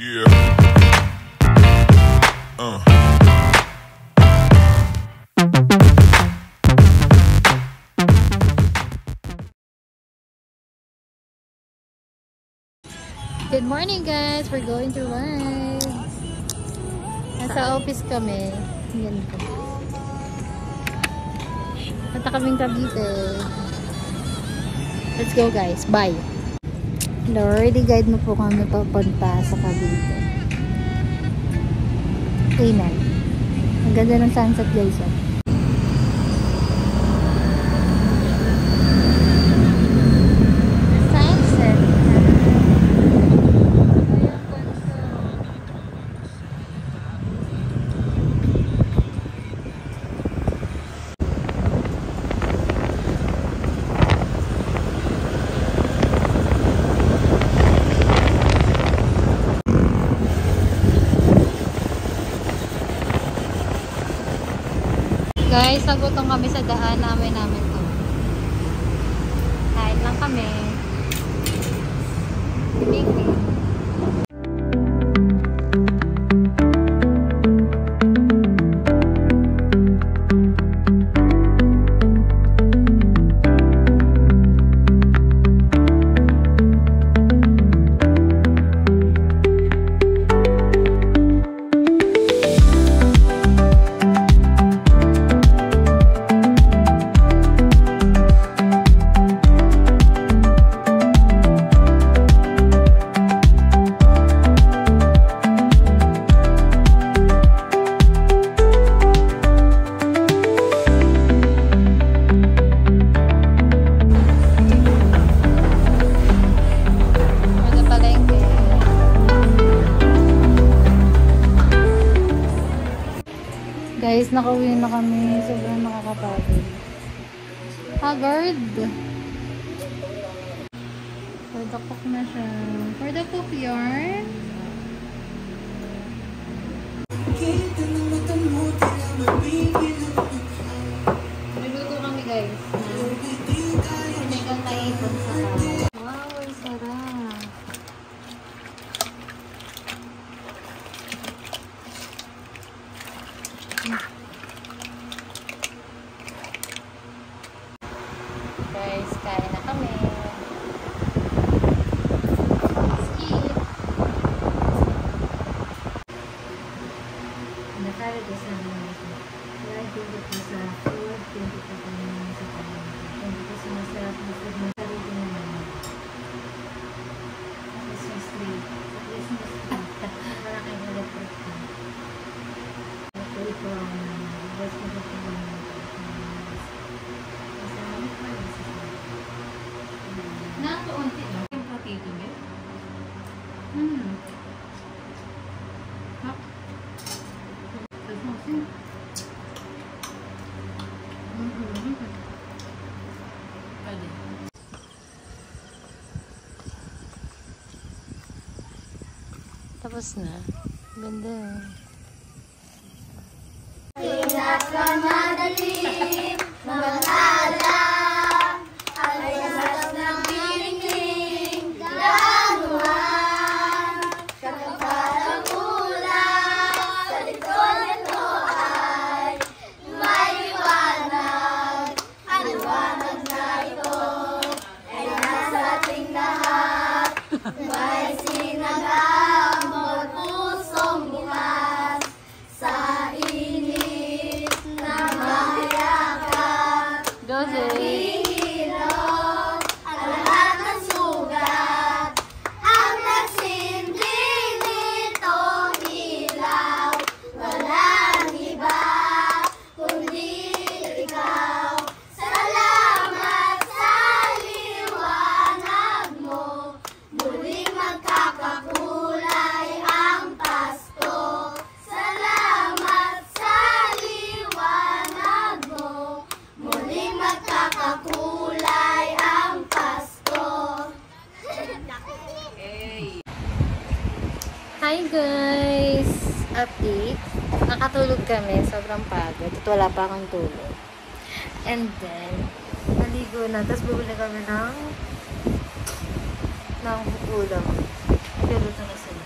Yeah. Good morning guys, we're going to ride. Nasa office kami. Yan po. Punta kaming Cavite. Let's go guys, bye. Already guide mo po kami papunta sa Cavite. Amen. Ang ganda ng sunset guys. Guys, nagutom kami sa daan namin to. Kain lang kami. Bibing. Guys, nakauwi na kami. Sobrang nakakapagod. Haggard! For the cook na siya. For the cook yarn. Niluto kami guys. Sinigang kaipon sa tao. Wow, ang sarap. Guys, kain na kami. Let's eat. Nakala ko sa mga ito. Kaya ko sa food, hindi ko sa kanina. Hindi ko sumasarap na food na sarili naman. Christmas tree. Sa Christmas tree. Malaking electric tree. Electric from West Philippines. Nakaunti lang yung potato niya. Tapos na. Ganda. Pinakamadaling mag-ala ay lahat ng piling danuhan. Kapag ulan sa likod nito ay may liwanag. Ang liwanag na ito ay nasa ating lahat. May sinagang pusong bukas sa init na mahirapan. Nahihilot ang lahat ng sugat. Ang nagsindi nitong ilaw, walang iba kundi ikaw. Salamat sa liwanag mo, muling magkakakulay ang Pasko. Salamat sa liwanag mo, muling magkakakulay ang Pasko. Hi guys! Update. Nakatulog kami. Sobrang pagod. At wala pa akong tulog. And then, naligo na. Tapos bumili kami ng ulam. Piluto na sila.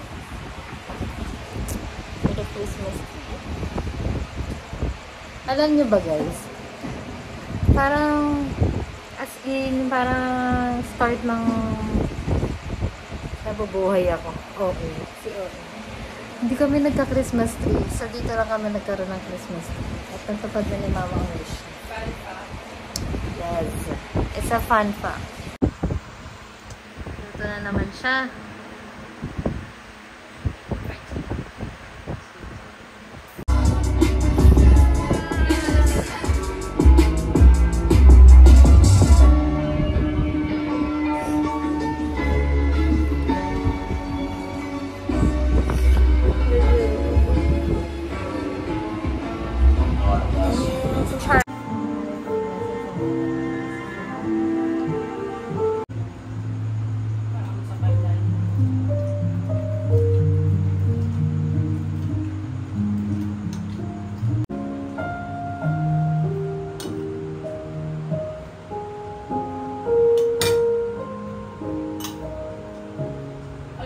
Alam nyo ba guys? Parang, as in, parang start ng nabubuhay ako. Okay. Si Okay. Hindi kami nagka-Christmas tree. So, dito lang kami nagkaroon ng Christmas tree. At natupad na ni Mama ang wish. Fun fact. Yes. It's a fun fact. Ito na naman siya.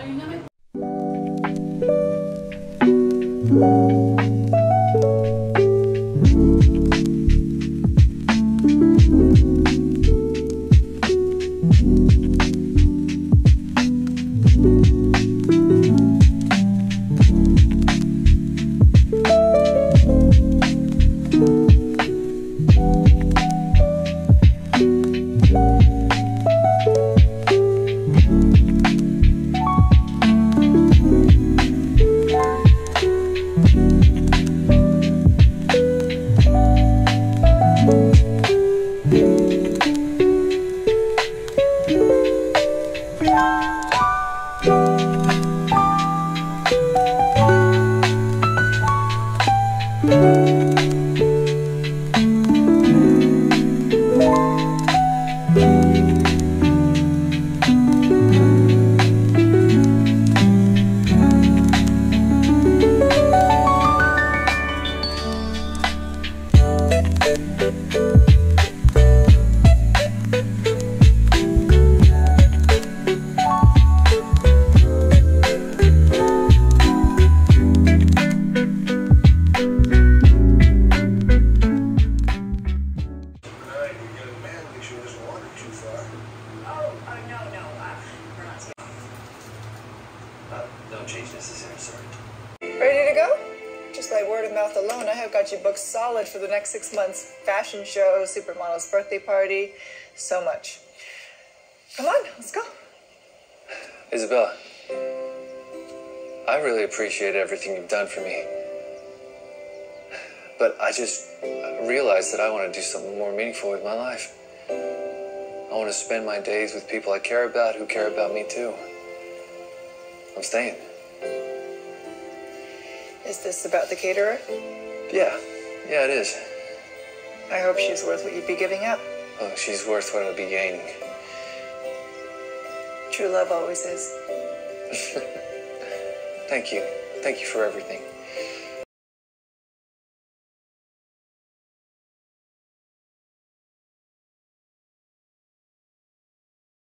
Ayun naman. No change necessary, sorry. Ready to go? Just by word of mouth alone, I have got you booked solid for the next 6 months. Fashion show, supermodel's birthday party, so much. Come on, let's go. Isabella, I really appreciate everything you've done for me. But I just realized that I want to do something more meaningful with my life. I want to spend my days with people I care about who care about me too. I'm staying. Is this about the caterer? Yeah, it is. I hope she's worth what you'd be giving up. Oh, she's worth what I'll be gaining. True love always is. Thank you. Thank you for everything.